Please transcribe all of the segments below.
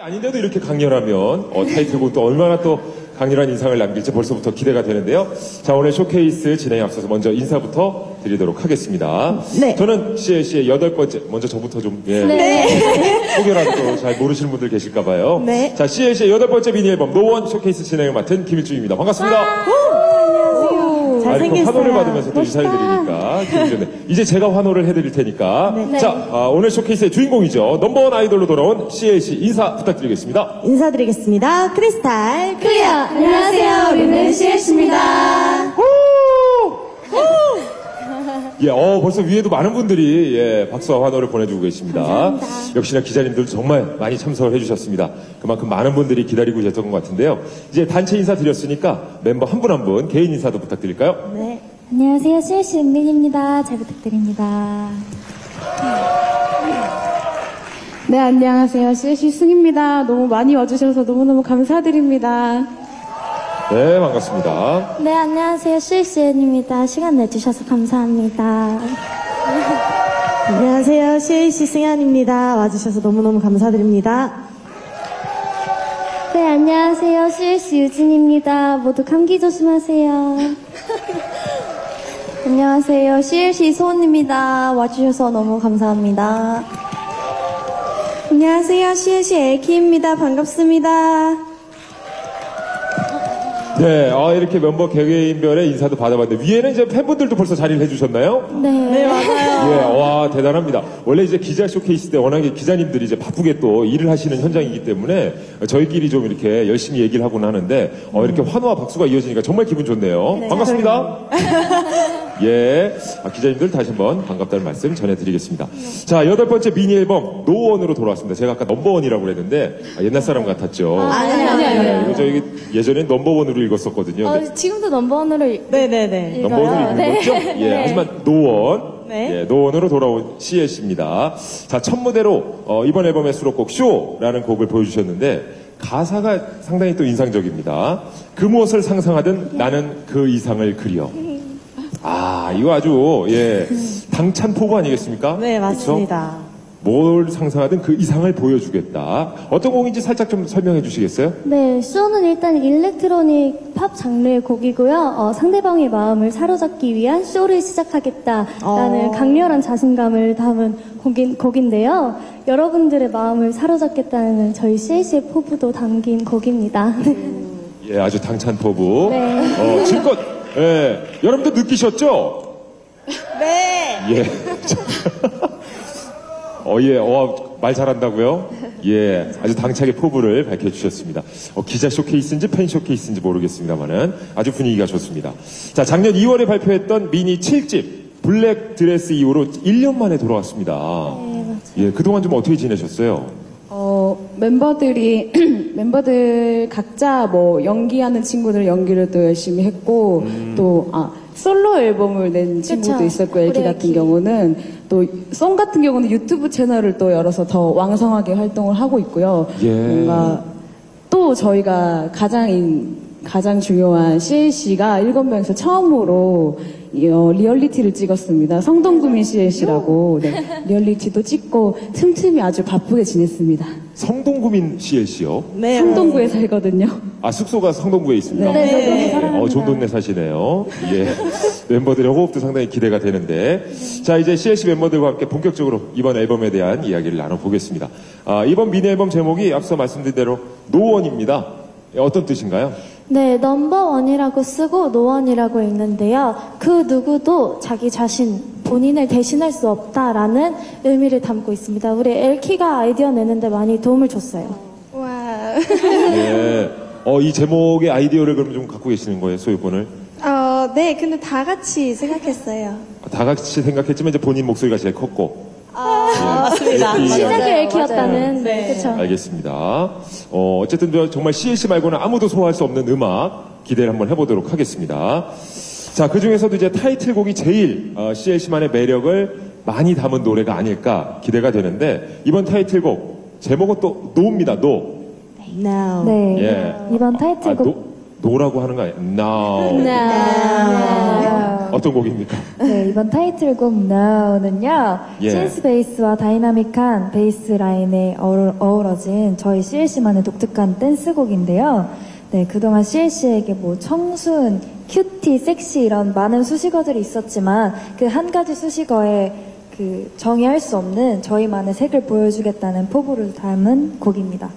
아닌데도 이렇게 강렬하면 타이틀곡 또 얼마나 또 강렬한 인상을 남길지 벌써부터 기대가 되는데요. 자, 오늘 쇼케이스 진행에 앞서서 먼저 인사부터 드리도록 하겠습니다. 네. 저는 CLC의 8번째, 먼저 저부터 좀 소개라도 또 잘 모르시는 분들 계실까봐요. 네. 자, CLC의 8번째 미니 앨범 노원 쇼케이스 진행을 맡은 김일중입니다. 반갑습니다. 잘생겼어요. 환호를 받으면서 또 인사를 드리니까 기분이 좋네. 이제 제가 환호를 해드릴 테니까. 네. 자, 오늘 쇼케이스의 주인공이죠. 넘버원 아이돌로 돌아온 CLC 인사 부탁드리겠습니다. 인사드리겠습니다. 크리스탈 클리어! 안녕하세요. 우리는 CLC입니다. 예, 벌써 위에도 많은 분들이 박수와 환호를 보내주고 계십니다. 감사합니다. 역시나 기자님들 정말 많이 참석을 해주셨습니다. 그만큼 많은 분들이 기다리고 계셨던 것 같은데요. 이제 단체 인사 드렸으니까 멤버 한 분 한 분 개인 인사도 부탁드릴까요? 네. 안녕하세요. CLC 은민입니다. 잘 부탁드립니다. 네, 안녕하세요. CLC 승입니다. 너무 많이 와주셔서 너무너무 감사드립니다. 네, 반갑습니다. 네, 안녕하세요. CLC 은입니다. 시간 내주셔서 감사합니다. 안녕하세요. CLC 승현입니다. 와주셔서 너무너무 감사드립니다. 네, 안녕하세요. CLC 유진입니다. 모두 감기 조심하세요. 안녕하세요. CLC 소은입니다. 와주셔서 너무 감사합니다. 안녕하세요. CLC 에이키입니다. 반갑습니다. 네, 이렇게 멤버 개개인별의 인사도 받아봤는데 위에는 이제 팬분들도 벌써 자리를 해주셨나요? 네, 맞아요. 예, 와, 대단합니다. 원래 이제 기자 쇼케이스 때 워낙에 기자님들이 이제 바쁘게 또 일을 하시는 현장이기 때문에 저희끼리 좀 이렇게 열심히 얘기를 하곤 하는데, 이렇게 환호와 박수가 이어지니까 정말 기분 좋네요. 반갑습니다. 예. 기자님들 다시 한번 반갑다는 말씀 전해드리겠습니다. 자, 8번째 미니 앨범 노원으로 돌아왔습니다. 제가 아까 넘버원이라고 그랬는데, 옛날 사람 같았죠. 아니요. 저희 예전엔 넘버원으로 읽었었거든요. 지금도 넘버원으로 네네네. 넘버원으로 읽는 거죠? 예, 하지만 노원. 네. 예, 노원으로 돌아온 CLC입니다. 자, 첫 무대로 이번 앨범의 수록곡 쇼라는 곡을 보여주셨는데 가사가 상당히 또 인상적입니다. 그 무엇을 상상하든 나는 그 이상을 그려. 이거 아주 당찬 포부 아니겠습니까? 네, 맞습니다. 그쵸? 뭘 상상하든 그 이상을 보여주겠다. 어떤 곡인지 살짝 좀 설명해 주시겠어요? 네, 쇼는 일단 일렉트로닉 팝 장르의 곡이고요. 상대방의 마음을 사로잡기 위한 쇼를 시작하겠다라는 강렬한 자신감을 담은 곡인데요. 여러분들의 마음을 사로잡겠다는 저희 CLC의 포부도 담긴 곡입니다. 예, 아주 당찬 포부. 네. 지금껏 여러분들 느끼셨죠? 네. 예. 말 잘한다고요? 예, 아주 당차게 포부를 밝혀주셨습니다. 기자 쇼케이스인지 팬 쇼케이스인지 모르겠습니다만은 아주 분위기가 좋습니다. 자, 작년 2월에 발표했던 미니 7집 블랙 드레스 이후로 1년 만에 돌아왔습니다. 네, 맞아요. 예, 그동안 좀 어떻게 지내셨어요? 멤버들 각자 연기하는 친구들 연기를 또 열심히 했고, 솔로 앨범을 낸 친구도 그쵸. 있었고, 엘키 우리 같은 엘키. 경우는 송 같은 경우는 유튜브 채널을 또 열어서 더 왕성하게 활동을 하고 있고요. 예. 뭔가 또 저희가 가장 중요한 CLC가 7명에서 처음으로 리얼리티를 찍었습니다. 성동구민 CLC라고 리얼리티도 찍고 틈틈이 아주 바쁘게 지냈습니다. 성동구민 CLC요? 네. 성동구에 살거든요. 숙소가 성동구에 있습니다. 네. 좋은 동네 사시네요. 예. 멤버들의 호흡도 상당히 기대가 되는데. 자, 이제 CLC 멤버들과 함께 본격적으로 이번 앨범에 대한 이야기를 나눠보겠습니다. 이번 미니 앨범 제목이 앞서 말씀드린 대로 노원입니다. 어떤 뜻인가요? 네, 넘버원이라고 쓰고 노원이라고 읽는데요. 그 누구도 자기 자신, 본인을 대신할 수 없다라는 의미를 담고 있습니다. 우리 엘키가 아이디어 내는데 많이 도움을 줬어요. 예. 이 제목의 아이디어를 그럼 좀 갖고 계시는 거예요, 소유권을? 네, 근데 다 같이 생각했어요. 다 같이 생각했지만 이제 본인 목소리가 제일 컸고. 맞습니다. 시작이 엘키였다는. 그렇죠. 알겠습니다. 어쨌든 정말 CLC 말고는 아무도 소화할 수 없는 음악 기대를 한번 해보도록 하겠습니다. 자, 그 중에서도 이제 타이틀곡이 제일 CLC만의 매력을 많이 담은 노래가 아닐까 기대가 되는데 이번 타이틀곡 제목은 또 노입니다. 노. Now. 네. 예. 이번 타이틀곡. 노라고 하는 거 아니에요? Now. 네. 어떤 곡입니까? 네, 이번 타이틀곡 Now는요, 예. 신스 베이스와 다이나믹한 베이스 라인에 어우러진 저희 CLC만의 독특한 댄스곡인데요. 네, 그동안 CLC에게 뭐 청순, 큐티, 섹시 이런 많은 수식어들이 있었지만 그 한 가지 수식어에 그 정의할 수 없는 저희만의 색을 보여주겠다는 포부를 담은 곡입니다.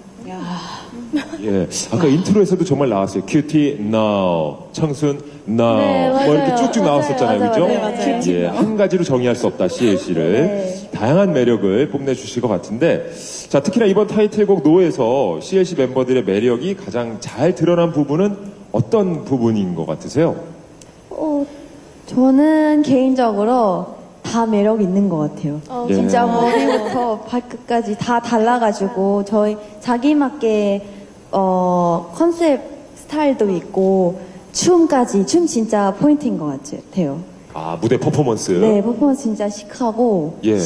예. 아까 인트로에서도 정말 나왔어요. 큐티, now. 청순, now. 네, 뭐 이렇게 맞아요. 쭉쭉 나왔었잖아요. 맞아요. 그죠? 네, 맞아요. 예. 한 가지로 정의할 수 없다, CLC를. 네. 다양한 매력을 뽐내주실 것 같은데, 자, 특히나 이번 타이틀곡 노에서 CLC 멤버들의 매력이 가장 잘 드러난 부분은 어떤 부분인 것 같으세요? 저는 개인적으로 다 매력 있는 것 같아요. 예. 진짜 머리부터 발끝까지 다 달라가지고 저희 자기 맞게 컨셉 스타일도 있고 춤까지 춤 진짜 포인트인 것 같아요. 아, 무대 퍼포먼스. 네, 퍼포먼스 진짜 시크하고 예.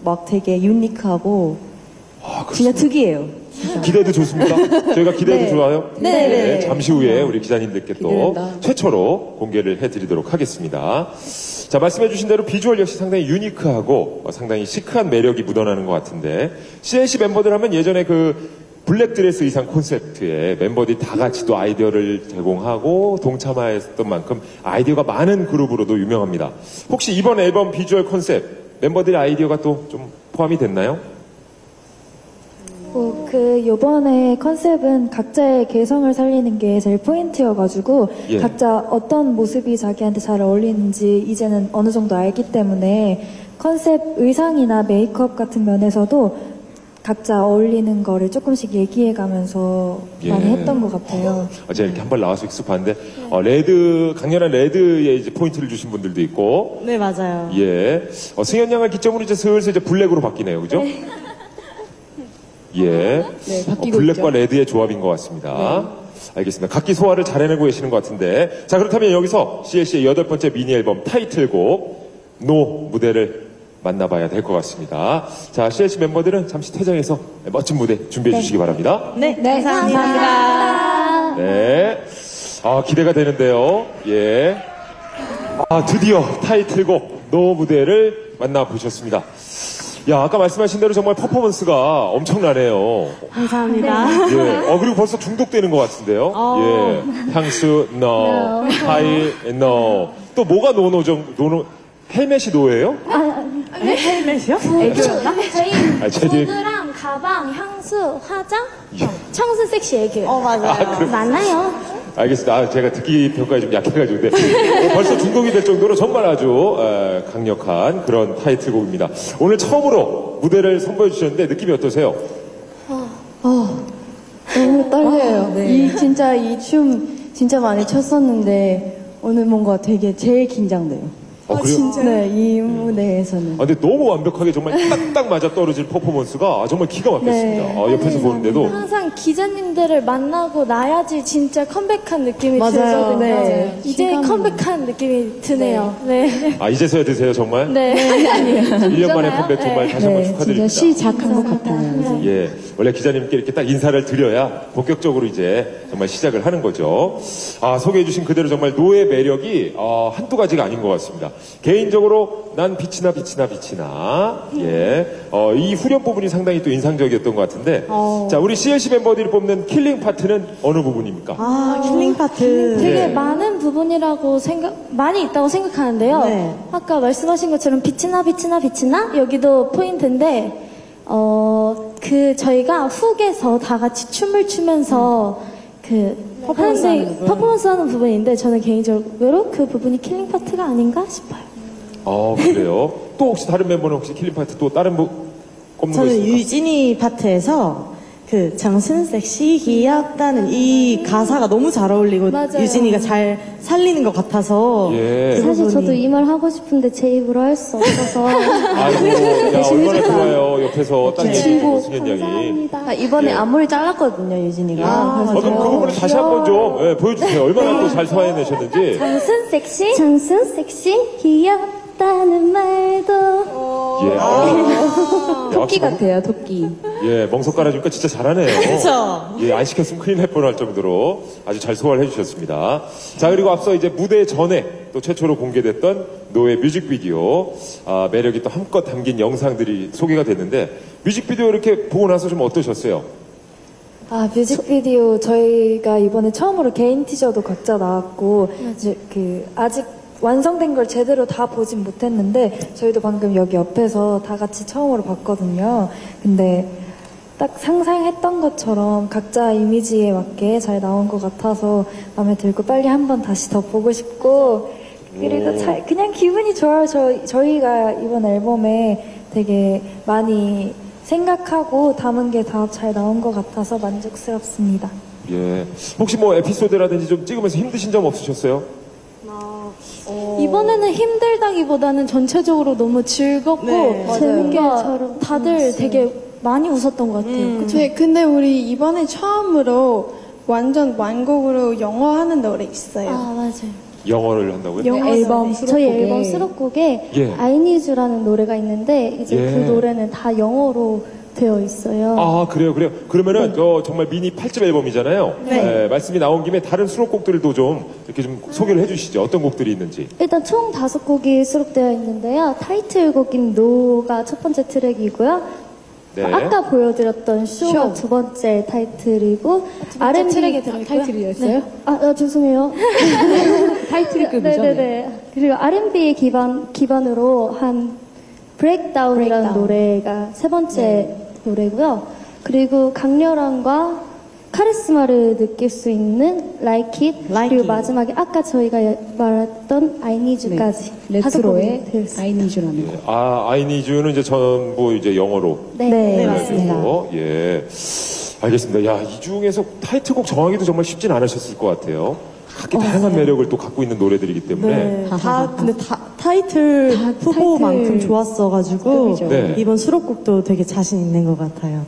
막 되게 유니크하고 아, 진짜 특이해요. 기대도 좋습니다. 저희가 기대도 네. 좋아요. 네. 잠시 후에 우리 기자님들께 또 기대된다. 최초로 공개를 해드리도록 하겠습니다. 자, 말씀해주신 대로 비주얼 역시 상당히 유니크하고 상당히 시크한 매력이 묻어나는 것 같은데 CLC 멤버들 하면 예전에 그 블랙드레스 의상 콘셉트에 멤버들이 다 같이 또 아이디어를 제공하고 동참하였던 만큼 아이디어가 많은 그룹으로도 유명합니다. 혹시 이번 앨범 비주얼 컨셉 멤버들의 아이디어가 또 좀 포함이 됐나요? 요번에 컨셉은 각자의 개성을 살리는 게 제일 포인트여가지고, 예. 각자 어떤 모습이 자기한테 잘 어울리는지 이제는 어느 정도 알기 때문에 컨셉 의상이나 메이크업 같은 면에서도 각자 어울리는 거를 조금씩 얘기해 가면서 많이 예. 했던 것 같아요. 제가 이렇게 한 번 나와서 익숙한데, 레드, 강렬한 레드에 이제 포인트를 주신 분들도 있고, 네, 맞아요. 예. 승현 양을 기점으로 이제 슬슬 이제 블랙으로 바뀌네요. 그죠? 예. 네, 바뀌고 블랙과 있죠. 레드의 조합인 것 같습니다. 알겠습니다. 각기 소화를 잘 해내고 계시는 것 같은데. 자, 그렇다면 여기서 CLC의 8번째 미니 앨범 타이틀곡, 노 무대를 만나봐야 될 것 같습니다. 자, CLC 멤버들은 잠시 퇴장해서 멋진 무대 준비해 주시기 바랍니다. 네, 감사합니다. 네. 아, 기대가 되는데요. 예. 아, 드디어 타이틀곡 노 무대를 만나보셨습니다. 야, 아까 말씀하신 대로 정말 퍼포먼스가 엄청나네요. 감사합니다. 예. 그리고 벌써 중독되는 것 같은데요. 예. 향수, no. 하이, no. 또 뭐가 노노죠? 헬멧이 노예요? 헬멧이요? 아, 제디. 구두랑 가방, 향수, 화장, 청순 섹시 애교. 맞아요. 많아요. 알겠습니다. 제가 듣기 평가에 좀 약해가지고. 근데 벌써 중독이 될 정도로 정말 아주 강력한 그런 타이틀곡입니다. 오늘 처음으로 무대를 선보여 주셨는데 느낌이 어떠세요? 너무 떨려요. 진짜 이 춤 진짜 많이 췄었는데 오늘 뭔가 되게 제일 긴장돼요. 그래요? 네, 이 무대에서는. 근데 너무 완벽하게 정말 딱딱 맞아 떨어질 퍼포먼스가 정말 기가 막혔습니다. 옆에서 보는데도. 항상 기자님들을 만나고 나야지 진짜 컴백한 느낌이 맞아요. 들거든요. 네. 이제 컴백한 느낌이 드네요. 네. 이제서야 드세요, 정말? 네. 1년 만에 컴백 정말 다시 한번 진짜 축하드립니다. 시작한 것 같아요. 예, 원래 기자님께 이렇게 딱 인사를 드려야 본격적으로 이제 정말 시작을 하는 거죠. 소개해주신 그대로 정말 노의 매력이 한두 가지가 아닌 것 같습니다. 개인적으로 난 빛이나. 예, 이 후렴 부분이 상당히 또 인상적이었던 것 같은데, 자, 우리 CLC 멤버들이 뽑는 킬링 파트는 어느 부분입니까? 킬링 파트. 되게 네. 많은 부분이라고 많이 있다고 생각하는데요. 네. 아까 말씀하신 것처럼 빛이나 여기도 포인트인데, 저희가 훅에서 다 같이 춤을 추면서 퍼포먼스 하는 부분인데, 저는 개인적으로 그 부분이 킬링 파트가 아닌가 싶어요. 그래요? 또 혹시 다른 멤버는 혹시 킬링 파트 또 다른 꼽는 거 저는 있습니까? 유진이 파트에서 정신 섹시 귀엽다는 이 가사가 너무 잘 어울리고 맞아요. 유진이가 잘 살리는 것 같아서 예. 그 사실 부분이- 저도 이 말 하고 싶은데 제 입으로 할 수 없어서. 아이고, 야, 얼마나 좋아요. 옆에서 딱 얘기해주고 승현 양이. 감사합니다. 이번에 예. 앞머리 잘랐거든요, 유진이가. 그래서 그럼 그 부분을 다시 한번 좀 보여주세요. 얼마나 또 잘 소화해내셨는지. 청순 섹시, 귀엽다. 싶다는 말도. 예. 토끼 역시 같아요, 토끼. 예, 멍석 깔아주니까 진짜 잘하네요. 그쵸. 예, 안 시켰으면 큰일 날 뻔할 정도로 아주 잘 소화를 해주셨습니다. 자, 그리고 앞서 이제 무대 전에 또 최초로 공개됐던 노의 뮤직비디오, 매력이 또 한껏 담긴 영상들이 소개가 됐는데, 뮤직비디오 이렇게 보고 나서 좀 어떠셨어요? 뮤직비디오 저희가 이번에 처음으로 개인 티저도 각자 나왔고, 이제 아직 완성된 걸 제대로 다 보진 못했는데, 저희도 방금 여기 옆에서 다 같이 처음으로 봤거든요. 근데 딱 상상했던 것처럼 각자 이미지에 맞게 잘 나온 것 같아서 마음에 들고 빨리 한번 다시 더 보고 싶고, 그리고 그냥 기분이 좋아요. 저희가 이번 앨범에 되게 많이 생각하고 담은 게 다 잘 나온 것 같아서 만족스럽습니다. 예. 혹시 뭐 에피소드라든지 좀 찍으면서 힘드신 점 없으셨어요? 이번에는 힘들다기보다는 전체적으로 너무 즐겁고 네, 재밌게 다들 되게 많이 웃었던 것 같아요. 그쵸? 네, 근데 우리 이번에 처음으로 완전 완곡으로 영어 하는 노래 있어요. 아, 맞아요. 영어를 한다고요? 앨범 저희 수록곡에 앨범 수록곡에 예. I Need You라는 노래가 있는데 이제 예. 그 노래는 다 영어로 되어 있어요. 아, 그래요. 그러면은, 정말 미니 8집 앨범이잖아요. 네. 말씀이 나온 김에 다른 수록곡들도 좀 이렇게 좀 소개를 해주시죠. 어떤 곡들이 있는지. 일단 총 5곡이 수록되어 있는데요. 타이틀곡인 노가 첫 번째 트랙이고요. 네. 아까 보여드렸던 쇼가 두 번째 타이틀이고 R&B 트랙에 들어있고요. 타이틀이었어요? 네. 죄송해요. 타이틀급이죠? 네네네. 그리고 R&B 기반으로 한 브레이크다운이라는 노래가 세 번째 노래고요. 그리고 강렬함과 카리스마를 느낄 수 있는 Like It, 그리고 마지막에 아까 저희가 말했던 I Need You까지 레트로의 되었습니다. I Need You라는 곡. 예. I Need You는 이제 전부 이제 영어로. 네, 맞습니다. 예. 알겠습니다. 야, 이 중에서 타이틀곡 정하기도 정말 쉽진 않으셨을 것 같아요. 그렇게 다양한 매력을 또 갖고 있는 노래들이기 때문에. 네, 근데 타이틀 후보만큼 좋았어가지고 네. 이번 수록곡도 되게 자신 있는 것 같아요.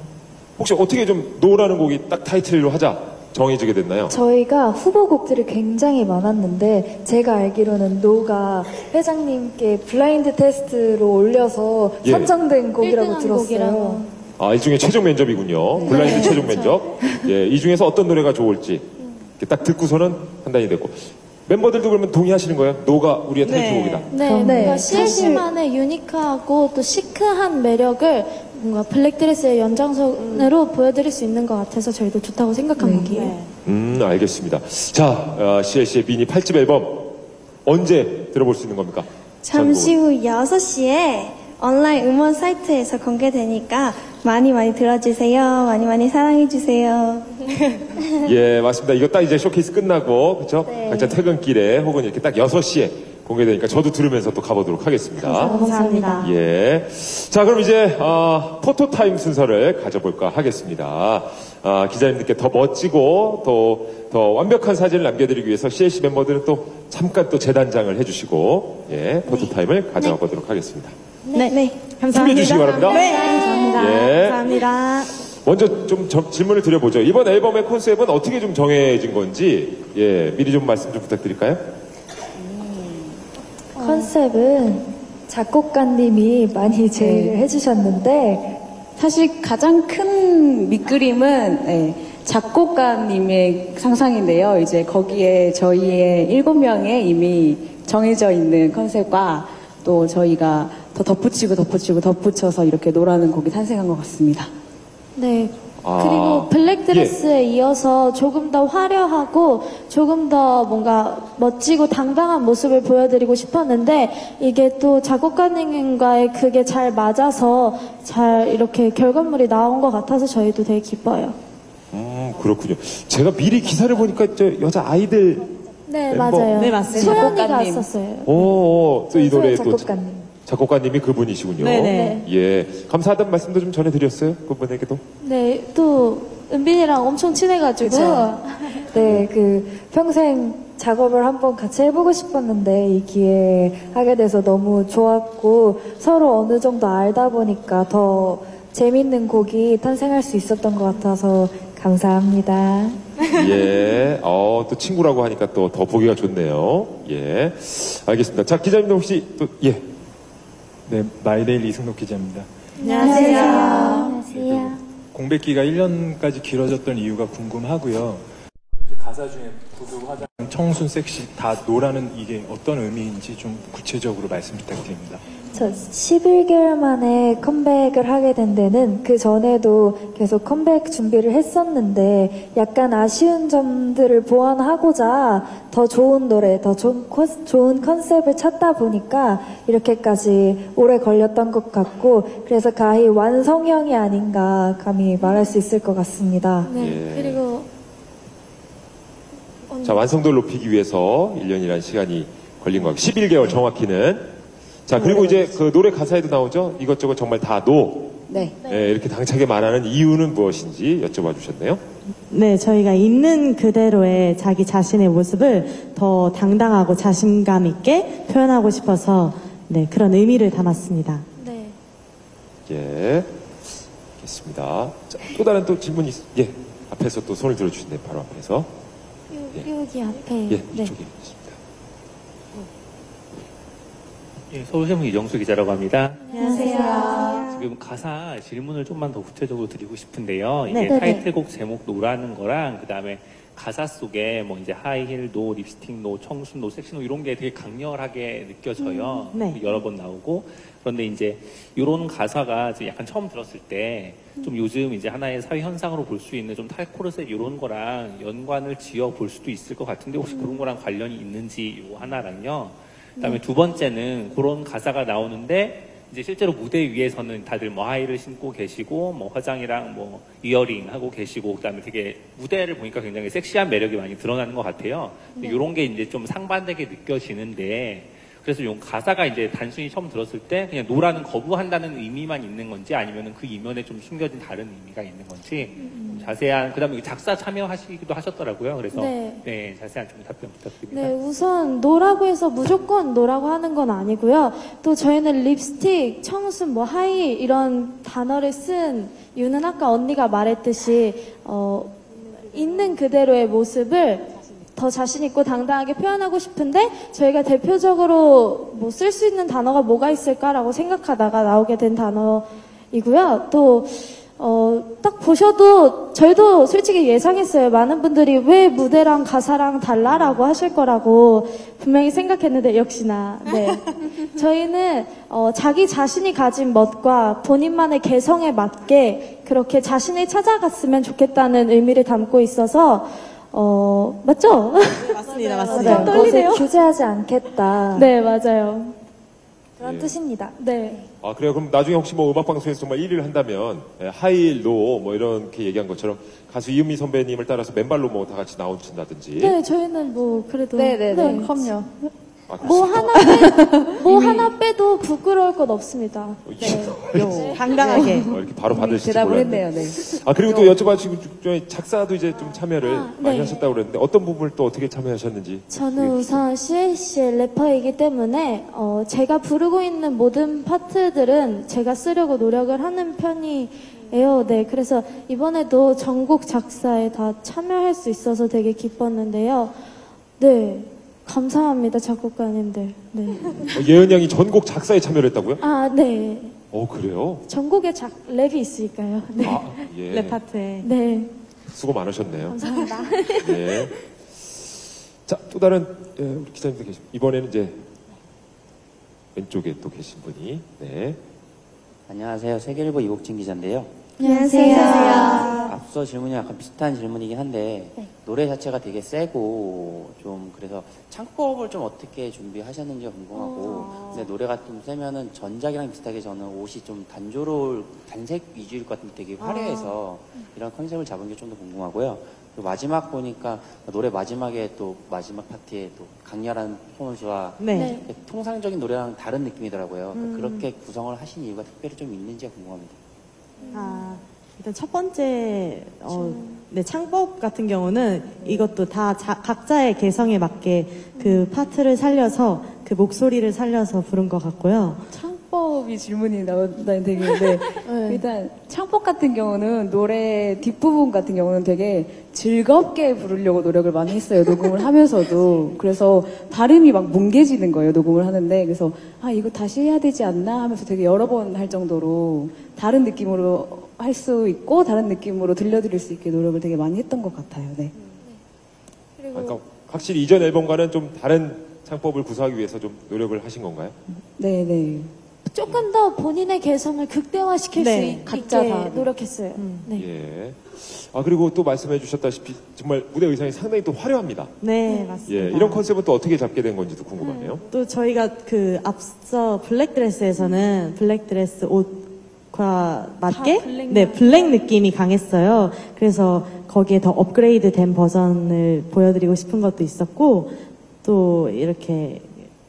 혹시 어떻게 좀 노라는 곡이 딱 타이틀로 하자 정해지게 됐나요? 저희가 후보곡들이 굉장히 많았는데 제가 알기로는 노가 회장님께 블라인드 테스트로 올려서 예. 선정된 곡이라고 1등한 들었어요. 곡이라고. 이 중에 최종 면접이군요. 블라인드 최종 면접. 예, 이 중에서 어떤 노래가 좋을지 이렇게 딱 듣고서는 판단이 됐고. 멤버들도 그러면 동의하시는 거예요? 노가 우리의 타이틀곡이다. 네, 네. 뭔가 CLC만의 유니크하고 또 시크한 매력을 뭔가 블랙드레스의 연장선으로 보여드릴 수 있는 것 같아서 저희도 좋다고 생각한 곡이에요. 알겠습니다. 자, CLC의 미니 8집 앨범 언제 들어볼 수 있는 겁니까? 잠시 후 6시에 온라인 음원 사이트에서 공개되니까 많이 들어주세요. 많이 사랑해주세요. 예, 맞습니다. 이거 딱 이제 쇼케이스 끝나고, 그쵸? 각자 퇴근길에 혹은 이렇게 딱 6시에 공개되니까 저도 들으면서 또 가보도록 하겠습니다. 감사합니다. 예. 자, 그럼 이제, 포토타임 순서를 가져볼까 하겠습니다. 기자님들께 더 멋지고 더 완벽한 사진을 남겨드리기 위해서 CLC 멤버들은 또 잠깐 또 재단장을 해주시고, 예, 포토타임을 가져가 보도록 하겠습니다. 네. 준비해 주시기 바랍니다. 네, 감사합니다. 예. 감사합니다. 먼저 좀 질문을 드려보죠. 이번 앨범의 컨셉은 어떻게 좀 정해진 건지, 예, 미리 좀 말씀 좀 부탁드릴까요? 컨셉은 작곡가님이 많이 제의를 해주셨는데 사실 가장 큰 밑그림은 작곡가님의 상상인데요. 이제 거기에 저희의 7명의 이미 정해져 있는 컨셉과 또 저희가 더 덧붙여서 이렇게 노라는 곡이 탄생한 것 같습니다. 네. 아, 그리고 블랙드레스에 이어서 조금 더 화려하고 조금 더 뭔가 멋지고 당당한 모습을 보여드리고 싶었는데 이게 또 작곡가님과의 그게 잘 맞아서 잘 이렇게 결과물이 나온 것 같아서 저희도 되게 기뻐요. 그렇군요. 제가 미리 기사를 보니까 저 여자 아이들 네, 멤버. 맞아요. 네, 맞습니다. 소연이가 작곡가님. 있었어요. 또 이 노래에 또 작곡가님. 작곡가님이 그분이시군요. 네네. 예. 감사하다는 말씀도 좀 전해드렸어요. 그분에게도. 네, 또 은빈이랑 엄청 친해가지고 네, 평생 작업을 한번 같이 해보고 싶었는데 이 기회에 하게 돼서 너무 좋았고 서로 어느 정도 알다 보니까 더 재밌는 곡이 탄생할 수 있었던 것 같아서 감사합니다. 예. 또 친구라고 하니까 또 더 보기가 좋네요. 예. 알겠습니다. 자, 기자님도 혹시 또, 예. 네, 마이데일리 이승록 기자입니다. 안녕하세요. 공백기가 1년까지 길어졌던 이유가 궁금하고요. 가사 중에 부두, 화장, 청순, 섹시 다 노라는 이게 어떤 의미인지 좀 구체적으로 말씀 부탁드립니다. 저 11개월 만에 컴백을 하게 된 데는 그 전에도 계속 컴백 준비를 했었는데 약간 아쉬운 점들을 보완하고자 더 좋은 노래, 더 좋은 컨셉을 찾다 보니까 이렇게까지 오래 걸렸던 것 같고 그래서 가히 완성형이 아닌가 감히 말할 수 있을 것 같습니다. 네. 예. 그리고 자, 완성도를 높이기 위해서 1년이라는 시간이 걸린 것 같고 11개월 정확히는. 자, 그리고 이제 그 노래 가사에도 나오죠. 이것저것 정말 다 노. 네. 예, 이렇게 당차게 말하는 이유는 무엇인지 여쭤봐 주셨네요. 네, 저희가 있는 그대로의 자기 자신의 모습을 더 당당하고 자신감 있게 표현하고 싶어서 네, 그런 의미를 담았습니다. 네. 예. 알겠습니다. 자, 또 다른 또 질문이 예. 앞에서 또 손을 들어 주시네. 바로 앞에서. 여기 앞에. 예, 네. 이쪽에 있습니다. 예, 서울신문 이정수 기자라고 합니다. 안녕하세요. 지금 가사 질문을 좀만 더 구체적으로 드리고 싶은데요. 이게 네. 타이틀곡 제목 노라는 거랑 그다음에 가사 속에 뭐 이제 하이힐 노, 립스틱 노, 청순 노, 섹시 노 이런 게 되게 강렬하게 느껴져요. 네. 여러 번 나오고 그런데 이제 이런 가사가 이제 약간 처음 들었을 때 좀 요즘 이제 하나의 사회 현상으로 볼 수 있는 좀 탈코르셋 이런 거랑 연관을 지어 볼 수도 있을 것 같은데 혹시 그런 거랑 관련이 있는지 요 하나랑요. 그다음에 두 번째는 그런 가사가 나오는데 이제 실제로 무대 위에서는 다들 뭐 하이를 신고 계시고 뭐 화장이랑 뭐 이어링 하고 계시고 그다음에 되게 무대를 보니까 굉장히 섹시한 매력이 많이 드러나는 것 같아요. 이런 게 이제 좀 상반되게 느껴지는데 그래서 요 가사가 이제 단순히 처음 들었을 때 그냥 노라는 거부한다는 의미만 있는 건지 아니면은 그 이면에 좀 숨겨진 다른 의미가 있는 건지 좀 자세한 그다음에 작사 참여하시기도 하셨더라고요. 그래서 네. 자세한 좀 답변 부탁드립니다. 네, 우선 노라고 해서 무조건 노라고 하는 건 아니고요. 또 저희는 립스틱, 청순, 뭐 하이 이런 단어를 쓴 이유는 아까 언니가 말했듯이 있는 그대로의 모습을 더 자신 있고 당당하게 표현하고 싶은데 저희가 대표적으로 뭐 쓸 수 있는 단어가 뭐가 있을까라고 생각하다가 나오게 된 단어이고요. 또 딱 보셔도 저희도 솔직히 예상했어요. 많은 분들이 왜 무대랑 가사랑 달라라고 하실 거라고 분명히 생각했는데 역시나 네. 저희는 자기 자신이 가진 멋과 본인만의 개성에 맞게 그렇게 자신을 찾아갔으면 좋겠다는 의미를 담고 있어서 맞죠? 네, 맞습니다. 맞습니다. 떨리네요. 것을 규제하지 않겠다. 네, 맞아요. 그런 예. 뜻입니다. 네. 아, 그래요? 그럼 나중에 혹시 뭐 음악방송에서 정말 1위를 한다면, 하이힐, 노, 뭐 이렇게 얘기한 것처럼 가수 이은미 선배님을 따라서 맨발로 뭐 다 같이 나오신다든지. 네, 저희는 뭐 그래도 네네네. 그럼요. 아, 뭐 그렇습니까? 하나 빼도 부끄러울 것 없습니다. 네. 당당하게. 이렇게 바로 받으실지 대답을 몰랐네. 했네요. 네. 아, 그리고 또 여쭤봐, 지금 작사도 이제 좀 참여를 많이 네. 하셨다고 그랬는데, 어떤 부분을 또 어떻게 참여하셨는지. 저는 우선 CLC의 래퍼이기 때문에 제가 부르고 있는 모든 파트들은 제가 쓰려고 노력을 하는 편이에요. 네, 그래서 이번에도 전곡 작사에 다 참여할 수 있어서 되게 기뻤는데요. 네, 감사합니다, 작곡가님들. 네. 예은 양이 전곡 작사에 참여를 했다고요? 아, 네. 그래요? 전곡에 랩이 있으니까요. 네. 아, 예. 랩 파트에. 네. 수고 많으셨네요. 감사합니다. 네. 자, 또 다른 우리 기자님도 계십니다. 이번에는 이제 왼쪽에 또 계신 분이. 네. 안녕하세요. 세계일보 이국진 기자인데요. 안녕하세요. 앞서 질문이 약간 비슷한 질문이긴 한데 노래 자체가 되게 세고 좀 그래서 창법을 좀 어떻게 준비하셨는지가 궁금하고 근데 노래가 좀 세면은 전작이랑 비슷하게 저는 옷이 좀 단색 위주일 것 같은데 되게 화려해서 이런 컨셉을 잡은 게 좀 더 궁금하고요. 그리고 마지막 보니까 노래 마지막에 또 마지막 파티에 또 강렬한 퍼포먼스와 네. 통상적인 노래랑 다른 느낌이더라고요. 그렇게 구성을 하신 이유가 특별히 좀 있는지가 궁금합니다. 아, 일단 첫 번째, 네, 창법 같은 경우는 이것도 다 각자의 개성에 맞게 그 파트를 살려서 그 목소리를 살려서 부른 것 같고요. 창법이 질문이 나온다니 되게 네. 일단 창법 같은 경우는 노래 뒷부분 같은 경우는 되게 즐겁게 부르려고 노력을 많이 했어요. 녹음을 하면서도. 그래서 발음이 막 뭉개지는 거예요. 녹음을 하는데. 그래서 아 이거 다시 해야 되지 않나 하면서 되게 여러 번 할 정도로 다른 느낌으로 할 수 있고 다른 느낌으로 들려드릴 수 있게 노력을 되게 많이 했던 것 같아요. 네. 그러니까 확실히 이전 앨범과는 좀 다른 창법을 구사하기 위해서 좀 노력을 하신 건가요? 네, 네. 조금 더 본인의 개성을 극대화시킬 네, 수 있게 각자 다, 네. 노력했어요. 네. 예. 아 그리고 또 말씀해 주셨다시피 정말 무대 의상이 상당히 또 화려합니다. 네, 맞습니다. 예, 이런 컨셉은 또 어떻게 잡게 된 건지도 궁금하네요. 또 저희가 그 앞서 블랙드레스에서는 블랙드레스 옷과 맞게 블랙 느낌이 강했어요. 그래서 거기에 더 업그레이드 된 버전을 보여드리고 싶은 것도 있었고 또 이렇게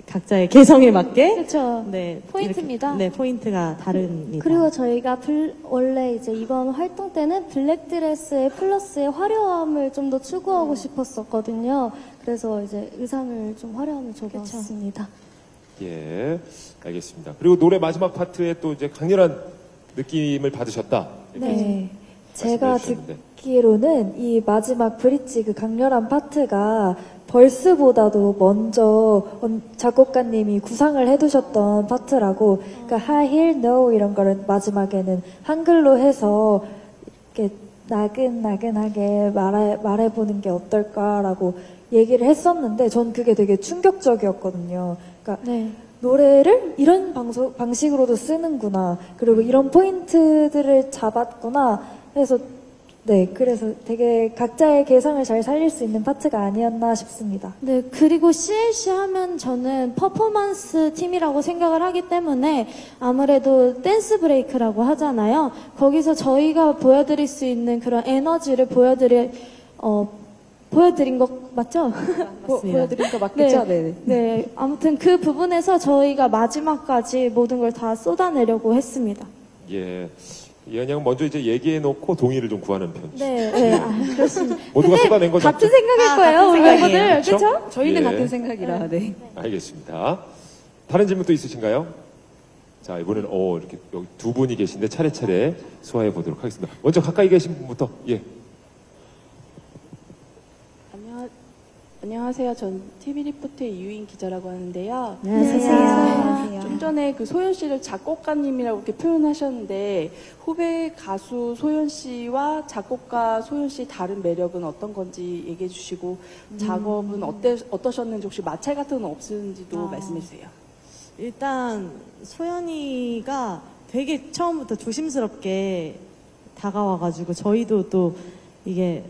각자의 개성에 맞게 그렇죠. 네, 포인트입니다. 이렇게, 네, 포인트가 다릅니다. 그리고 저희가 원래 이제 이번 활동 때는 블랙드레스에 플러스의 화려함을 좀 더 추구하고 싶었었거든요. 그래서 이제 의상을 좀 화려함을 줘봤습니다. 예, 알겠습니다. 그리고 노래 마지막 파트에 또 이제 강렬한 느낌을 받으셨다. 네. 제가 주셨는데. 듣기로는 이 마지막 브릿지 그 강렬한 파트가 벌스보다도 먼저 작곡가님이 구상을 해두셨던 파트라고, 그러니까 high heel, no 이런 거를 마지막에는 한글로 해서 이렇게 나긋나긋하게 말해보는 게 어떨까라고 얘기를 했었는데 전 그게 되게 충격적이었거든요. 그러니까 노래를 이런 방식으로도 쓰는구나. 그리고 이런 포인트들을 잡았구나. 그래서 그래서 되게 각자의 개성을 잘 살릴 수 있는 파트가 아니었나 싶습니다. 네, 그리고 CLC 하면 저는 퍼포먼스 팀이라고 생각을 하기 때문에 아무래도 댄스 브레이크라고 하잖아요. 거기서 저희가 보여드릴 수 있는 그런 에너지를 보여드린 거 맞죠? 보여드린 거 맞겠죠? 네. 네, 아무튼 그 부분에서 저희가 마지막까지 모든 걸 다 쏟아내려고 했습니다. 예. 이한양은 먼저 이제 얘기해놓고 동의를 좀 구하는 편이죠. 네, 그렇습니다. 모두가 쏟아낸 거죠. 같은 생각일 거예요, 우리 멤버들. 그렇죠? 저희는 예. 같은 생각이라, 네. 알겠습니다. 다른 질문 또 있으신가요? 자, 이번에는 이렇게 여기 두 분이 계신데 차례차례 소화해 보도록 하겠습니다. 먼저 가까이 계신 분부터. 예. 안녕하세요. 전 TV리포트의 이유인 기자라고 하는데요. 안녕하세요. 좀 전에 그 소연 씨를 작곡가님이라고 이렇게 표현하셨는데 후배 가수 소연 씨와 작곡가 소연 씨 다른 매력은 어떤 건지 얘기해 주시고 작업은 어떠셨는지 혹시 마찰 같은 건 없는지도 말씀해 주세요. 일단 소연이가 되게 처음부터 조심스럽게 다가와가지고 저희도 또 이게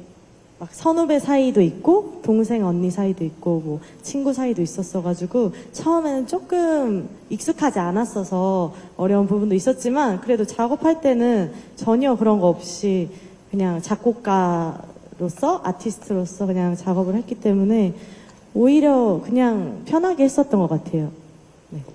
막 선후배 사이도 있고 동생 언니 사이도 있고 뭐 친구 사이도 있었어가지고 처음에는 조금 익숙하지 않았어서 어려운 부분도 있었지만 그래도 작업할 때는 전혀 그런 거 없이 그냥 작곡가로서 아티스트로서 그냥 작업을 했기 때문에 오히려 그냥 편하게 했었던 것 같아요.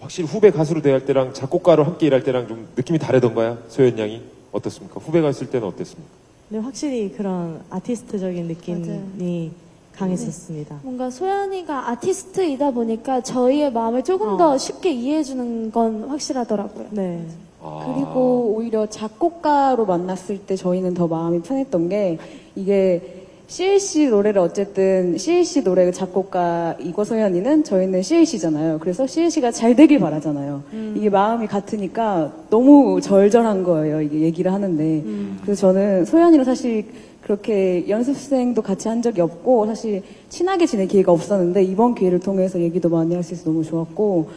확실히 후배 가수로 대할 때랑 작곡가로 함께 일할 때랑 좀 느낌이 다르던가요? 소연 양이 어떻습니까? 후배가 있을 때는 어땠습니까? 네, 확실히 그런 아티스트적인 느낌이 강했었습니다. 뭔가 소연이가 아티스트이다 보니까 저희의 마음을 조금 더 쉽게 이해해주는 건 확실하더라고요. 네. 그리고 오히려 작곡가로 만났을 때 저희는 더 마음이 편했던 게 이게 CLC 노래를 어쨌든 CLC 노래 작곡가 이거소연이는 저희는 CLC잖아요. 그래서 CLC가 잘 되길 바라잖아요. 이게 마음이 같으니까 너무 절절한 거예요. 이게 얘기를 하는데. 그래서 저는 소연이랑 사실 그렇게 연습생도 같이 한 적이 없고 사실 친하게 지낼 기회가 없었는데 이번 기회를 통해서 얘기도 많이 할 수 있어서 너무 좋았고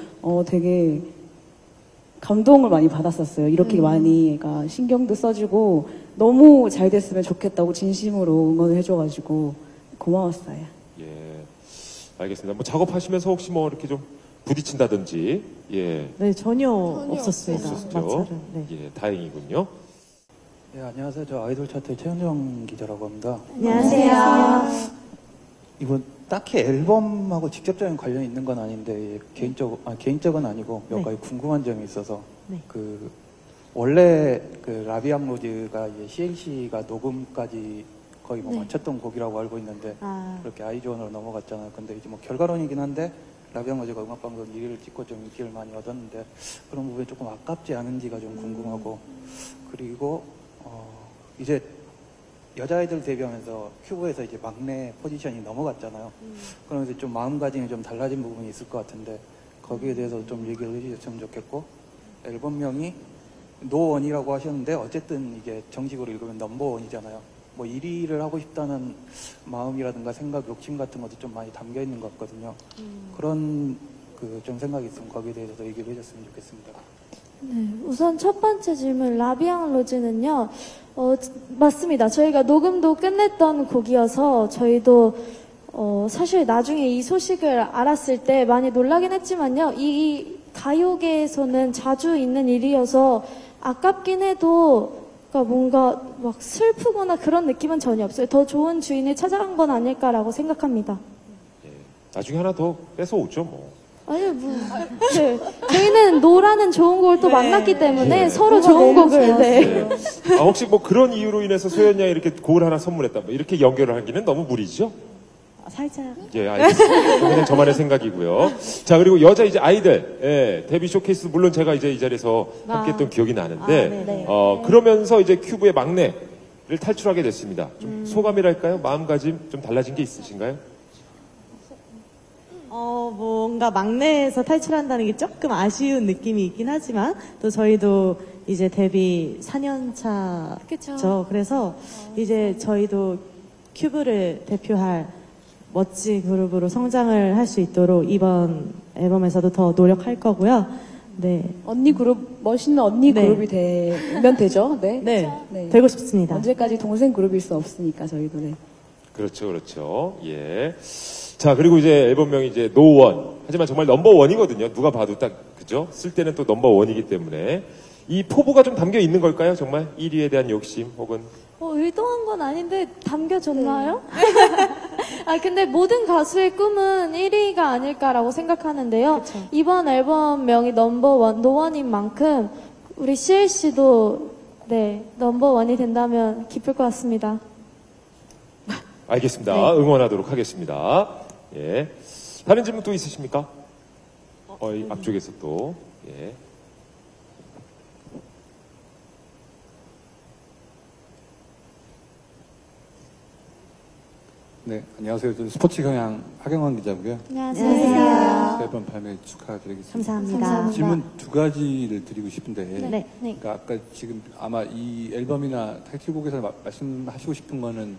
되게 감동을 많이 받았었어요. 이렇게 많이 신경도 써주고 너무 잘 됐으면 좋겠다고 진심으로 응원을 해줘가지고 고마웠어요. 예, 알겠습니다. 뭐 작업하시면서 혹시 뭐 이렇게 좀 부딪힌다든지, 예. 네, 전혀 없었습니다. 없었죠. 마찰은. 네. 예, 다행이군요. 네, 안녕하세요. 저 아이돌 차트 최현정 기자라고 합니다. 안녕하세요. 이건 딱히 앨범하고 직접적인 관련이 있는 건 아닌데 개인적은 아니고 몇 가지 궁금한 점이 있어서 원래 그 라비 암로드가 CLC가 녹음까지 거의 뭐 마쳤던 곡이라고 알고 있는데 그렇게 아이즈원으로 넘어갔잖아요. 근데 이제 뭐 결과론이긴 한데 라비앙 로제가 음악방송 1위를 찍고 좀 인기를 많이 얻었는데 그런 부분이 조금 아깝지 않은지가 좀 궁금하고 그리고 이제 여자아이들 데뷔하면서 큐브에서 이제 막내 포지션이 넘어갔잖아요. 그러면서 좀 마음가짐이 좀 달라진 부분이 있을 것 같은데 거기에 대해서 좀 얘기를 해주셨으면 좋겠고 앨범명이 노원이라고 하셨는데 어쨌든 이게 정식으로 읽으면 넘버원이잖아요. 뭐 1위를 하고 싶다는 마음이라든가 생각, 욕심 같은 것도 좀 많이 담겨 있는 것 같거든요. 그런 그 좀 생각이 있으면 거기에 대해서도 얘기를 해줬으면 좋겠습니다. 네, 우선 첫 번째 질문 라비앙 로즈는요. 맞습니다. 저희가 녹음도 끝냈던 곡이어서 저희도 사실 나중에 이 소식을 알았을 때 많이 놀라긴 했지만요. 이 가요계에서는 자주 있는 일이어서 아깝긴 해도 그러니까 뭔가 막 슬프거나 그런 느낌은 전혀 없어요. 더 좋은 주인을 찾아간 건 아닐까라고 생각합니다. 예, 나중에 하나 더 뺏어오죠, 뭐. 아니, 뭐. 네. 저희는 노라는 좋은 곡을 또 만났기 때문에 서로 좋은 곡을. 네. 혹시 뭐 그런 이유로 인해서 소연 양이 이렇게 곡을 하나 선물했다, 뭐 이렇게 연결을 하기는 너무 무리죠? 살짝. 예, 알겠습니다. 그냥 저만의 생각이고요. 자, 그리고 여자 이제 아이들, 예, 데뷔 쇼케이스, 물론 제가 이제 이 자리에서 함께 했던 기억이 나는데, 그러면서 이제 큐브의 막내를 탈출하게 됐습니다. 좀 소감이랄까요? 마음가짐 좀 달라진 게 있으신가요? 뭔가 막내에서 탈출한다는 게 조금 아쉬운 느낌이 있긴 하지만, 또 저희도 이제 데뷔 4년 차죠. 그래서 이제 저희도 큐브를 대표할 멋진 그룹으로 성장을 할 수 있도록 이번 앨범에서도 더 노력할 거고요. 네. 언니 그룹, 멋있는 언니 네. 그룹이 되면 되죠. 네. 네. 되고 싶습니다. 언제까지 동생 그룹일 수 없으니까 저희도. 네. 그렇죠, 그렇죠. 예. 자, 그리고 이제 앨범명이 이제 노원. 하지만 정말 넘버원이거든요. 누가 봐도 딱, 그죠? 쓸 때는 또 넘버원이기 때문에. 이 포부가 좀 담겨 있는 걸까요? 정말 1위에 대한 욕심 혹은 의도한 건 아닌데 담겨졌나요? 아 근데 모든 가수의 꿈은 1위가 아닐까라고 생각하는데요. 그쵸. 이번 앨범명이 넘버원 노원인 만큼 우리 CLC도 네 넘버원이 된다면 기쁠 것 같습니다. 알겠습니다. 네. 응원하도록 하겠습니다. 예. 다른 질문 또 있으십니까? 이 앞쪽에서 또 예. 네, 안녕하세요. 저는 스포츠 경향 하경환 기자고요. 안녕하세요. 앨범 발매 축하드리겠습니다. 감사합니다. 질문 두 가지를 드리고 싶은데, 네. 그러니까 아까 지금 아마 이 앨범이나 타이틀곡에서 말씀하시고 싶은 거는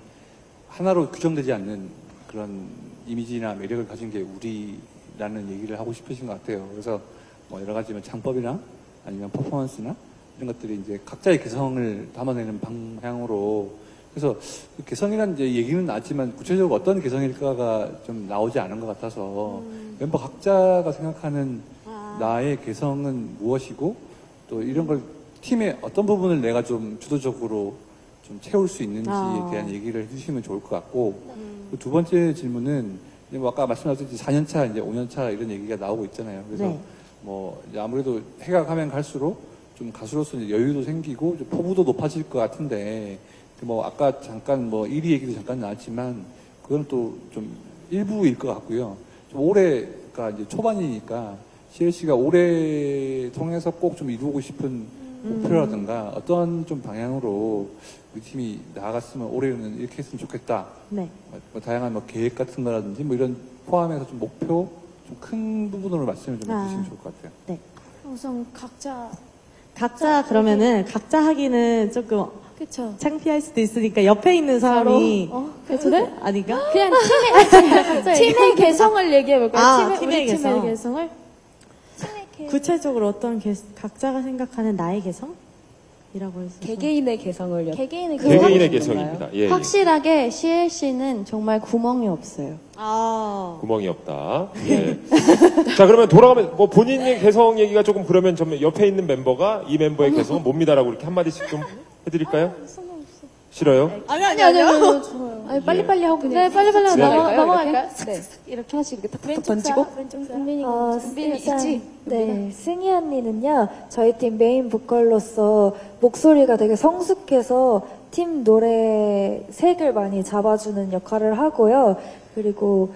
하나로 규정되지 않는 그런 이미지나 매력을 가진 게 우리라는 얘기를 하고 싶으신 것 같아요. 그래서 뭐 여러 가지 장법이나 아니면 퍼포먼스나 이런 것들이 이제 각자의 개성을 담아내는 방향으로 그래서 그 개성이라는 이제 얘기는 나지만 구체적으로 어떤 개성일까가 좀 나오지 않은 것 같아서 멤버 각자가 생각하는 나의 개성은 무엇이고 또 이런 걸 팀의 어떤 부분을 내가 좀 주도적으로 좀 채울 수 있는지에 대한 얘기를 해주시면 좋을 것 같고 그두 번째 질문은 이제 뭐 아까 말씀하셨듯이 4년차 이제 5년차 이런 얘기가 나오고 있잖아요. 그래서 뭐 이제 아무래도 해가 가면 갈수록 좀 가수로서 이제 여유도 생기고 좀 포부도 높아질 것 같은데 뭐 아까 잠깐 뭐 1위 얘기도 잠깐 나왔지만 그건 또 좀 일부일 것 같고요. 좀 올해가 이제 초반이니까 CLC가 올해 통해서 꼭 좀 이루고 싶은 목표라든가 어떤 좀 방향으로 우리 팀이 나아갔으면 올해는 이렇게 했으면 좋겠다. 네. 뭐 다양한 뭐 계획 같은 거라든지 뭐 이런 포함해서 좀 목표 좀 큰 부분으로 말씀을 좀 해주시면 좋을 것 같아요. 네. 우선 각자 그러면은 각자 하기는 조금 그쵸. 창피할 수도 있으니까 옆에 있는 사람이 그래? 아닌가? 그냥 팀의 개성을 얘기해볼까요? 팀의 우리 개성. 팀의 개성을? 구체적으로 어떤 각자가 생각하는 나의 개성? 이라고 해서 개개인의 개성을 개개인의 개개인의 개성입니다. 예, 예. 확실하게 CLC는 정말 구멍이 없어요. 구멍이 없다. 예. 자, 그러면 돌아가면 뭐 본인의 개성 얘기가 조금 그러면 좀 옆에 있는 멤버가 이 멤버의 개성은 뭡니다라고 이렇게 한마디씩 좀 해드릴까요? 싫어요? 아니요. 아니, 빨리빨리 하고 그냥. 네, 빨리빨리 하고 지나갈까요? 넘어갈까요? 네. 이렇게 하나씩 이렇게 탁탁 왼쪽 던지고. 은빈이 있지? 네, 승희 언니는요, 저희 팀 메인 보컬로서 목소리가 되게 성숙해서 팀 노래 색을 많이 잡아주는 역할을 하고요. 그리고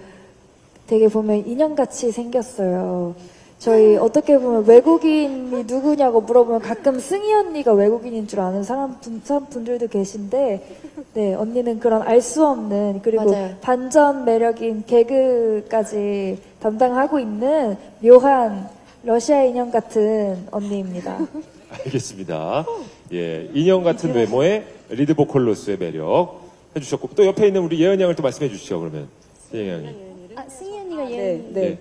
되게 보면 인형같이 생겼어요. 저희 어떻게 보면 외국인이 누구냐고 물어보면 가끔 승희 언니가 외국인인 줄 아는 사람분들도 계신데, 네, 언니는 그런 알 수 없는, 그리고 맞아요. 반전 매력인 개그까지 담당하고 있는 묘한 러시아 인형 같은 언니입니다. 알겠습니다. 예, 인형 같은 외모의 리드 보컬로서의 매력 해주셨고, 또 옆에 있는 우리 예은 양을 또 말씀해 주시죠, 그러면. 예은 양이. 승희 언니가 네, 네. 네.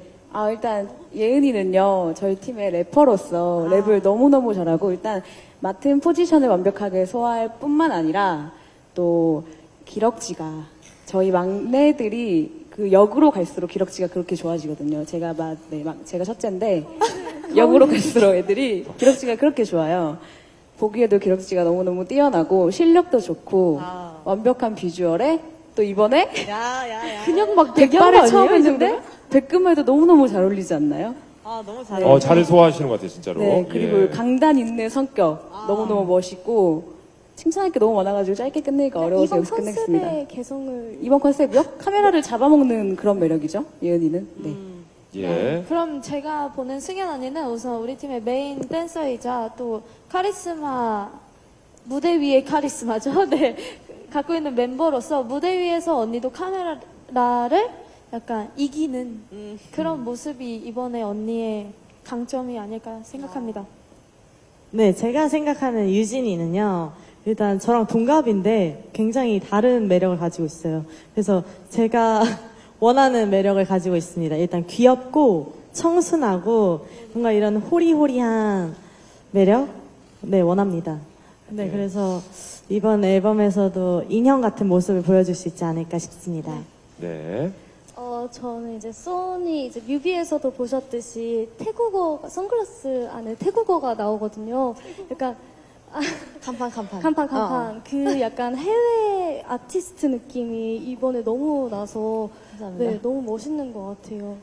일단 예은이는요, 저희 팀의 래퍼로서 랩을 너무너무 잘하고, 일단 맡은 포지션을 완벽하게 소화할 뿐만 아니라, 또 기럭지가, 저희 막내들이 그 역으로 갈수록 기럭지가 그렇게 좋아지거든요. 제가 제가 첫째인데, 역으로 갈수록 애들이 기럭지가 그렇게 좋아요. 보기에도 기럭지가 너무너무 뛰어나고, 실력도 좋고, 완벽한 비주얼에, 또 이번에 그냥 막 백발을 처음 했는데 백금에도 너무너무 잘 어울리지 않나요? 너무 잘해요. 잘 소화하시는 것 같아요, 진짜로. 네, 그리고 예. 강단 있는 성격 너무너무 멋있고 칭찬할 게 너무 많아가지고 짧게 끝내기가 어려워서 이번 여기서 끝내겠습니다. 컨셉의 개성을 이번 컨셉이요? 카메라를 잡아먹는 그런 매력이죠, 예은이는. 네. 예. 그럼 제가 보는 승현 언니는 우선 우리 팀의 메인 댄서이자 또 카리스마, 무대 위의 카리스마죠. 네. 갖고 있는 멤버로서 무대 위에서 언니도 카메라를 약간 이기는 그런 모습이 이번에 언니의 강점이 아닐까 생각합니다. 네, 제가 생각하는 유진이는요, 일단 저랑 동갑인데 굉장히 다른 매력을 가지고 있어요. 그래서 제가 원하는 매력을 가지고 있습니다. 일단 귀엽고 청순하고 뭔가 이런 호리호리한 매력? 네, 원합니다. 네, 그래서 이번 앨범에서도 인형 같은 모습을 보여줄 수 있지 않을까 싶습니다. 네. 저는 이제 소니 이제 뮤비에서도 보셨듯이 태국어 선글라스 안에 태국어가 나오거든요. 약간 간판 그 약간 해외 아티스트 느낌이 이번에 너무 나서 감사합니다. 네 너무 멋있는 것 같아요.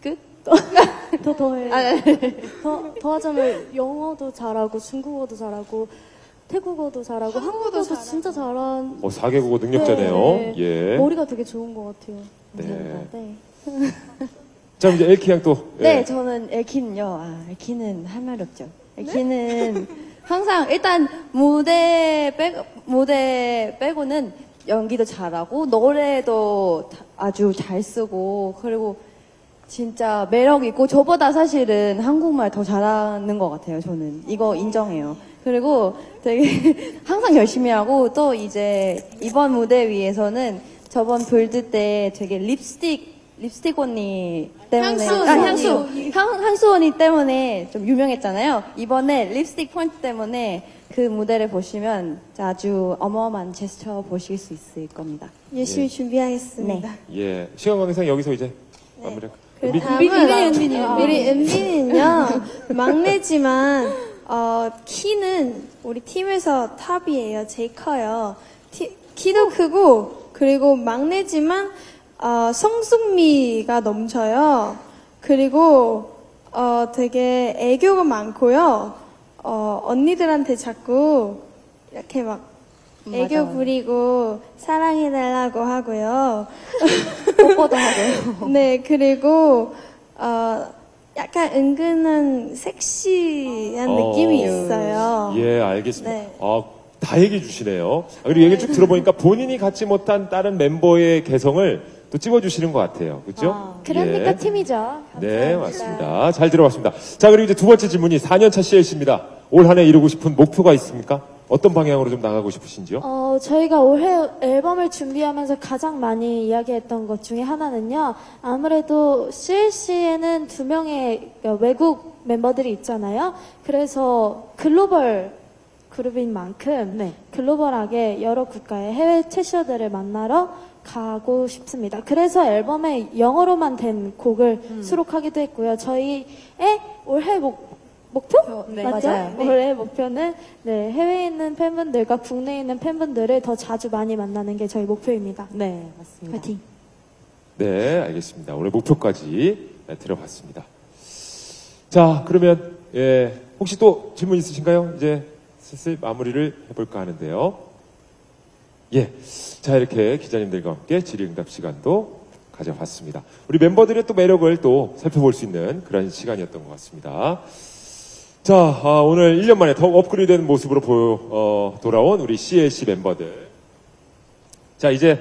끝? 더하자면 영어도 잘하고 중국어도 잘하고 태국어도 잘하고 한국어도 진짜 잘한 4개국어 능력자네요. 네. 예. 머리가 되게 좋은 것 같아요. 네. 네. 자, 이제 엘키 양 또. 네, 예. 저는 엘키는요. 엘키는 할 말이 없죠. 엘키는 항상 일단 무대 빼고는 연기도 잘하고 노래도 아주 잘 쓰고 그리고 진짜 매력 있고 저보다 사실은 한국말 더 잘하는 것 같아요. 저는 이거 인정해요. 그리고 되게 항상 열심히 하고 또 이제 이번 무대 위에서는 저번 볼드 때 되게 립스틱 언니 때문에 향수 언니 때문에 좀 유명했잖아요. 이번에 립스틱 포인트 때문에 그 무대를 보시면 아주 어마어마한 제스처 보실 수 있을 겁니다. 열심히 준비하겠습니다. 예. 시간 관계상 여기서 이제 마무리. 그 다음은 우리 은빈이는요 막내지만 키는 우리 팀에서 탑이에요. 제일 커요. 키도 크고 그리고 막내지만 성숙미가 넘쳐요. 그리고 되게 애교가 많고요. 언니들한테 자꾸 이렇게 막 애교 부리고 사랑해달라고 하고요. 뽀뽀도 하고요. 네, 그리고 약간 은근한 섹시한 느낌이 있어요. 예, 알겠습니다. 네. 다 얘기해 주시네요. 그리고 얘기를 쭉 들어보니까 본인이 갖지 못한 다른 멤버의 개성을 또 찝어주시는 것 같아요. 그죠? 그러니까 예. 팀이죠. 네, 맞습니다. 잘 들어봤습니다. 자, 그리고 이제 두 번째 질문이 4년차 CLC입니다. 올 한 해 이루고 싶은 목표가 있습니까? 어떤 방향으로 좀 나가고 싶으신지요? 저희가 올해 앨범을 준비하면서 가장 많이 이야기했던 것 중에 하나는요. 아무래도 CLC에는 2명의 외국 멤버들이 있잖아요. 그래서 글로벌 그룹인 만큼 글로벌하게 여러 국가의 해외 채셔들을 만나러 가고 싶습니다. 그래서 앨범에 영어로만 된 곡을 수록하기도 했고요. 저희의 올해 목표? 네, 맞죠? 맞아요. 올해 목표는 해외에 있는 팬분들과 국내에 있는 팬분들을 더 자주 많이 만나는 게 저희 목표입니다. 네, 맞습니다. 파이팅. 네, 알겠습니다. 오늘 목표까지 들어봤습니다. 자, 그러면 혹시 또 질문 있으신가요? 이제 슬슬 마무리를 해볼까 하는데요. 예, 자 이렇게 기자님들과 함께 질의응답 시간도 가져봤습니다. 우리 멤버들의 또 매력을 또 살펴볼 수 있는 그런 시간이었던 것 같습니다. 자, 오늘 1년 만에 더욱 업그레이드된 모습으로 돌아온 우리 CLC 멤버들. 자, 이제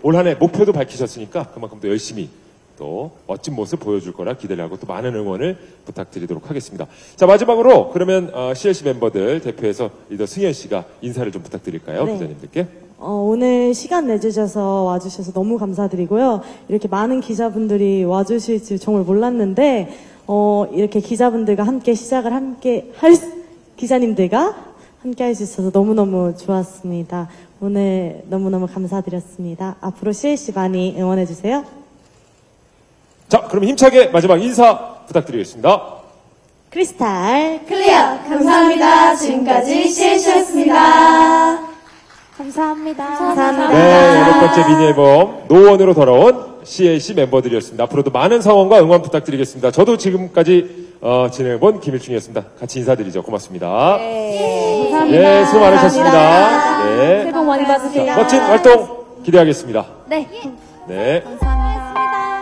올 한 해 목표도 밝히셨으니까 그만큼 또 열심히 또 멋진 모습 보여줄 거라 기대를 하고 또 많은 응원을 부탁드리도록 하겠습니다. 자, 마지막으로 그러면 CLC 멤버들 대표해서 리더 승현 씨가 인사를 좀 부탁드릴까요? 네. 기자님들께. 오늘 시간 내주셔서 와주셔서 너무 감사드리고요. 이렇게 많은 기자분들이 와주실 줄 정말 몰랐는데, 이렇게 기자분들과 함께 시작을 기자님들과 함께 할 수 있어서 너무너무 좋았습니다. 오늘 너무너무 감사드렸습니다. 앞으로 CLC 많이 응원해주세요. 자, 그럼 힘차게 마지막 인사 부탁드리겠습니다. 크리스탈 클리어 감사합니다. 지금까지 CLC였습니다. 감사합니다. 네, 8번째 미니 앨범 노원으로 돌아온 CLC 멤버들이었습니다. 앞으로도 많은 사원과 응원 부탁드리겠습니다. 저도 지금까지 진행해본 김일중이었습니다. 같이 인사드리죠. 고맙습니다. 네. 네, 수고 많으셨습니다. 네. 새해 복 많이 받으세요. 멋진 활동 기대하겠습니다. 네. 네. 감사합니다.